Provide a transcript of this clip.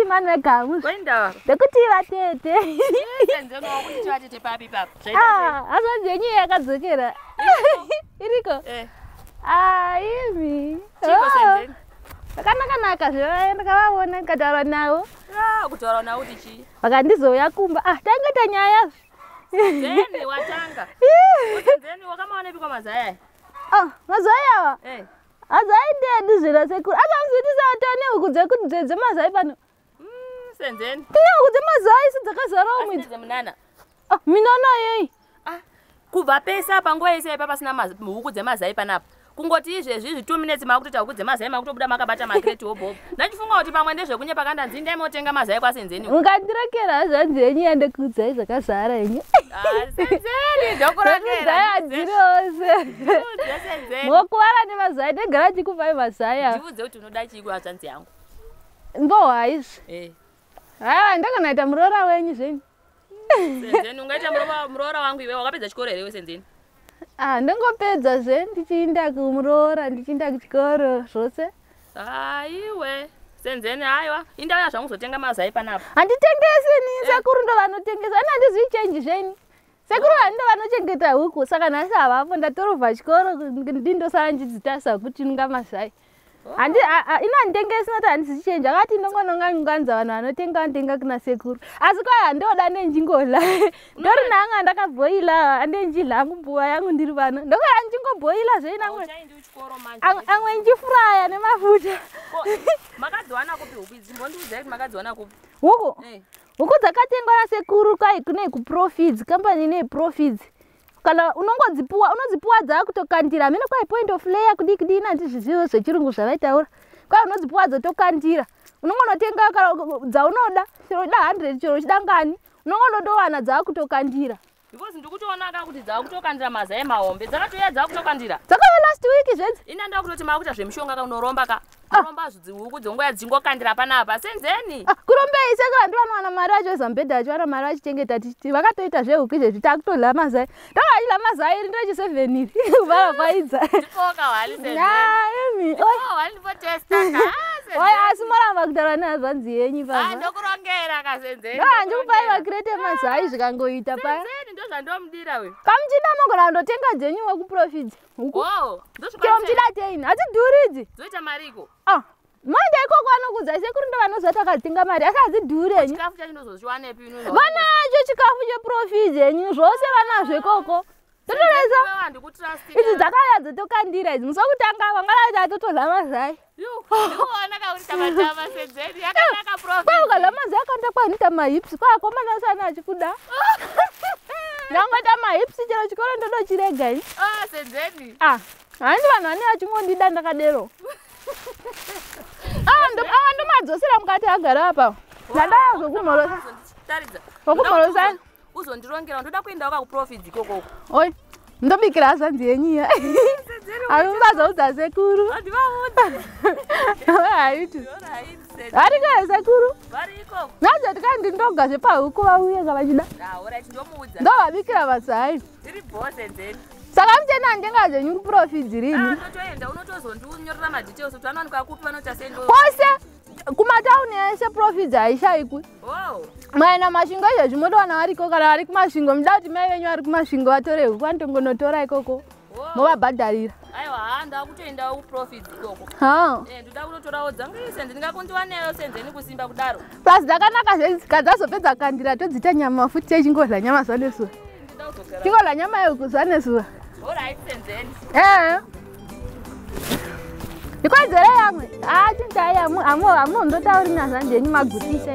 Mana kamu? Wenda. Ndakutiwa tete. Senze ngokuchiwa tete papi papa. Azvanjenyi yakadzokera. Iriko? Imi. Chiko senze. Naka zvava ndakavaona ndikataura navo. Kutaura navo tichi. Vakandizouya kumba. Tanga nyaya. Zeni watanga. Zeni wakamaona epi kwa mazaya. Mazaya. Azai ndiye ndizvira sekuru. Akamuzvitisa atone huku dzekudzedze mazai pano. Senzeni. Huku dzemazai sidzakazara umwe. Aseze munana. Minana yei. Kubva pesa panguva yese ipa pasina huku dzemazai panapa. Kungoti izvezvi 2 minutes makutoita huku dzemazai makutobuda makabata makreti obobo. Ndachifunga kuti pamwe ndezvekunye pakandanzi ndaimotenga mazai kwasenzeni. Ungandirekera zvanzenyi yende kudzai zvakazara yenyu. Senzeni ndokurekera. Mokuwara nemazai ndegara chikupai mazai. Ndivudze kuti unoda chii kuhanzvanzi yangu. Mbohwaizvi. Haiwa ndakanaita muroora wenyu zvenyu. Senzeni ungaita muroora wangu iwe wakapedza chikoro here senzeni? Ndingopedza zve ndichiinda kumuroora ndichiinda kuchikoro zvose. Aiwe senzeni haiwa indauya zvangu kuzotenga mazai panapa. Handitengesi ni sekuru ndo vanotengesa. Handizvi chenji zvenyu. Sekuru ndo vanochengeta huku saka nhasi havapo ndatorobva chikoro ndindosara ndichitasa kuti ndinga mazai. Inanditengesi noti handizichenji akati ndongononganganza vanhu vanotenga kuna sekuru. Asi kwai handoda nenjingola. Ndori nanga ndakabhoila handenjidla hangu mbuva yangu ndiri pano. Ndokora njingobhoila zvei namwe. Amwe njifuraya nemafuta. Makadziwana kupi huku idzi? Mbondiudzai kuti makadziwana kupi? Huku? Huku dzakatengwa nasekuru kai kune kuProfids, company neProfids. Kana unodzipuwa dzakutokandira. Mene kwai point of layer kudikidi ndizvizivo zvechirungu zvavaitaura. Kwai unodzipuwa dzotokandira. Unongonotenga dzaunoda, chero da 100 chero chidangani. Unongonotowana dzakutokandira. Because ndikutoona kuti dzakutokandira mazai mahombe. Dzakatoya dzakutokandira. Dzakauya last week zvedzi. Ina ndakutoti makuita zvemushonga kaunoromba ka. Kuromba huku dzongoya dzingokandira panapa. Senzeni. Kurombei sekura ndivanowana mari acho zambedha acho vana mari achichengeta tichiti vakatoita zvehuku izvezvi takutodla mazai. Takadila mazai iri ndochi 7 iri. Kubva kwaidza. Ndipoka hwali senzeni. Emi. Hwali ndipotesta ka. Asi moramba kutaura nehazvanzi yenyu papa. Ndokurongera ka senzeni. Ndikupai makrete mazai zvikangoita pa. Senzeni ndozvandomudira we. Kamuchida mogona ndotenga dzenyu wekuProfids. Wow. Kiro muchida teni. Hadzidhuridzi. Zoita mariko. Moenda ikoko vanokudzai sekuru ndo vanozva takatenga mari asi hadzidhuri henyu. Chikafu chacho ndozozviwanepi ino? Vanacho chikafu cheProfids henyu zvose vanazvo ikoko. Totoreza. Idzi dzakauya dzotokandira idzi. Musokutanga vangadaita atotodla mazai. Ndikuona kauri tamatama senzeni yakanaka Profids. Kwai ukadla mazai akanda kwainoita mahips kwakomana usana achikuda. Ndangota mahips chero chikoro ndodochirega ini. Senzeni. Handi vanhu vane vachingondida ndakadero. Ndomadzosera mukati agara apa. Ndandaya zvokumhorosa. Taridza. Vokumhorosa. Uzondirongera ndoda kuendawo kuProfids ikoko. Oi. Ndobikira hazvanzi yenyu iya. Haungazoudza sekuru. Haiti. Variko sekuru. Variko. Nazoti kai ndindoga zvepahuku vauye kavachida. Alright ndomuudza. Ndovabikira mazai. Tiri boss senzeni. Saka muchena ndenga dzenyu kuProfids rini. Ndotoenda unotozondinyorera madetails kuti vanowanika kupi vanoti asendo. Kwose kumatauni ese Profids haishaikwi. Maina masvingo izvezvi motowana variko kana vari kumasvingo muda kuti mai venyu vari kumasvingo vatore huku vanotongonotora ikoko movabhadharira. Aiwa ndakutoendawo kuProfids ikoko. Ndoda kunotorawo dzangu senzeni ndingakundiwaneyo senzeni kusimba kudaro. Plus dzakanaka zvedzi kadzazopedza kandira todzita nyama futi techingodla nyama zuva nezuva. Tingodla nyama yehuku zuva nezuva. Alright senzeni. Ikwadzere yamwe. Tintai hamundotauri nazvanzi yenyu magutise.